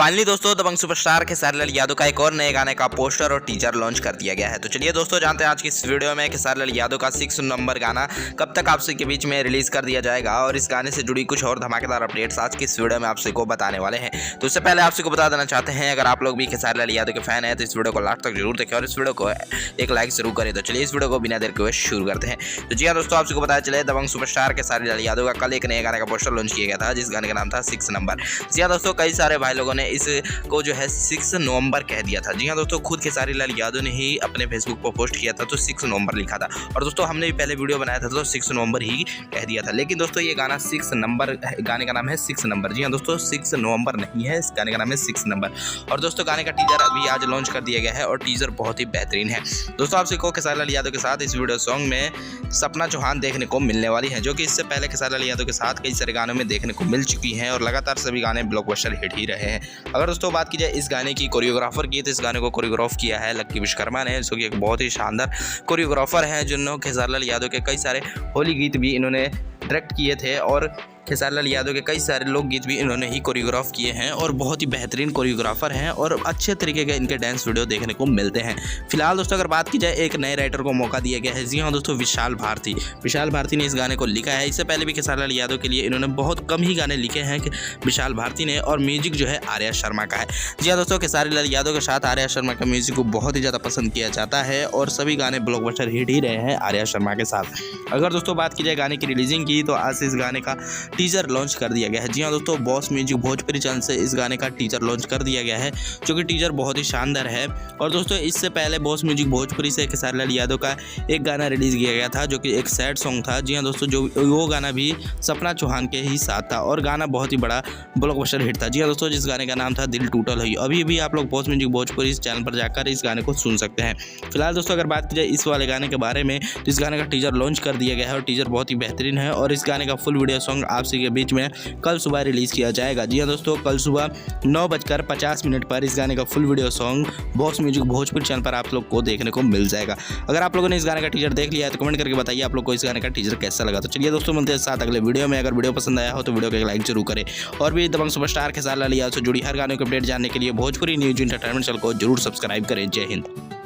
Finally दोस्तों दबंग superstar Khesari Lal Yadav का एक और नए गाने का पोस्टर और टीजर लॉन्च कर दिया गया है। तो चलिए दोस्तों जानते हैं आज की इस वीडियो में खेसारी लाल यादव का 6 नंबर गाना कब तक आप सबके बीच में रिलीज कर दिया जाएगा और इस गाने से जुड़ी कुछ और धमाकेदार अपडेट्स आज की इस वीडियो में आप सबको बताने वाले हैं। तो उससे पहले आप सबको बता देना चाहते हैं, अगर आप लोग भी खेसारी लाल यादव के फैन है तो इस वीडियो को लास्ट तक जरूर देखें और इस वीडियो को एक लाइक जरूर करें। तो चलिए इस वीडियो को बिना देर के हुए शुरू करते हैं। तो जी हाँ दोस्तों, आप सबको पता चले दबंग सुपरस्टार खेसारी लाल यादव का कल एक नए गाने का पोस्टर लॉन्च किया गया था, जिस गाने का नाम था 6 नंबर। जी हाँ दोस्तों, कई सारे भाई लोगों ने इसको जो है 6 नवंबर कह दिया था। जी हाँ दोस्तों, खुद खेसारी लाल यादव ने ही अपने फेसबुक पर पोस्ट किया था तो 6 नवंबर लिखा था। और दोस्तों हमने भी पहले वीडियो बनाया था तो 6 नवंबर ही कह दिया था, लेकिन दोस्तों ये गाना 6 नंबर, गाने का नाम है 6 नंबर। जी हाँ दोस्तों, 6 नवंबर नहीं है, इस गाने का नाम है 6 नंबर। और दोस्तों गाने का टीजर अभी आज लॉन्च कर दिया गया है और टीजर बहुत ही बेहतरीन है। दोस्तों आपसे को खेसारी लाल यादव के साथ इस वीडियो सॉन्ग में सपना चौहान देखने को मिलने वाली है, जो कि इससे पहले खेसारी लाल यादव के साथ कई सारे गानों में देखने को मिल चुकी हैं और लगातार सभी गाने ब्लॉकबस्टर हिट ही रहे हैं। अगर दोस्तों बात की जाए इस गाने की कोरियोग्राफर की, तो इस गाने को कोरियोग्राफ किया है लक्की विश्वकर्मा ने, जो कि एक बहुत ही शानदार कोरियोग्राफर हैं, जिन्होंने खेसारी लाल यादव के कई सारे होली गीत भी इन्होंने डायरेक्ट किए थे और खेसारी लाल यादव के कई सारे लोकगीत भी इन्होंने ही कोरियोग्राफ किए हैं और बहुत ही बेहतरीन कोरियोग्राफर हैं और अच्छे तरीके के इनके डांस वीडियो देखने को मिलते हैं। फिलहाल दोस्तों अगर बात की जाए, एक नए राइटर को मौका दिया गया है। जी हाँ दोस्तों, विशाल भारती ने इस गाने को लिखा है। इससे पहले भी खेसारी लाल यादव के लिए इन्होंने बहुत कम ही गाने लिखे हैं विशाल भारती ने, और म्यूजिक जो है आर्या शर्मा का है। जी हाँ दोस्तों, खेसारी लाल यादव के साथ आर्या शर्मा का म्यूजिक को बहुत ही ज़्यादा पसंद किया जाता है और सभी गाने ब्लॉकबस्टर हिट ही रहे हैं आर्या शर्मा के साथ। अगर दोस्तों बात की जाए गाने की रिलीजिंग की, तो आज से इस गाने का टीजर लॉन्च कर दिया गया है। जी हाँ दोस्तों, बॉस म्यूजिक भोजपुरी चैनल से इस गाने का टीजर लॉन्च कर दिया गया है, जो कि टीजर बहुत ही शानदार है। और दोस्तों इससे पहले बॉस म्यूजिक भोजपुरी से खेसारी लाल यादव का एक गाना रिलीज किया गया था, जो कि एक सैड सॉन्ग था। जी हाँ दोस्तों, जो वो गाना भी सपना चौहान के ही साथ था और गाना बहुत ही बड़ा ब्लॉकबस्टर हिट था। जी हाँ दोस्तों, जिस गाने का नाम था दिल टूटल हुई। अभी भी आप लोग बॉस म्यूजिक भोजपुरी इस चैनल पर जाकर इस गाने को सुन सकते हैं। फिलहाल दोस्तों अगर बात की जाए इस वाले गाने के बारे में, तो इस गाने का टीजर लॉन्च कर दिया गया है और टीजर बहुत ही बेहतरीन है और इस गाने का फुल वीडियो सॉन्ग आप सभी के बीच में कल सुबह रिलीज किया जाएगा। जी हाँ दोस्तों, कल सुबह 9:50 पर इस गाने का full video song boss music Bhojpuri channel पर आप लोग को देखने को मिल जाएगा। अगर आप लोगों ने इस गाने का टीजर देख लिया है तो कमेंट करके बताइए आप लोग को इस गाने का टीजर कैसा लगा। तो चलिए दोस्तों मिलते हैं साथ अगले वीडियो में। अगर वीडियो पसंद आया हो तो वीडियो को एक लाइक जरूर करें और भी दबंग सुपरस्टार खेसारी लाल यादव से जुड़ी हर गाने की अपडेट जानने के लिए भोजपुरी न्यूज एंटरटेनमेंट चैनल को जरूर सब्सक्राइब करें। जय हिंद।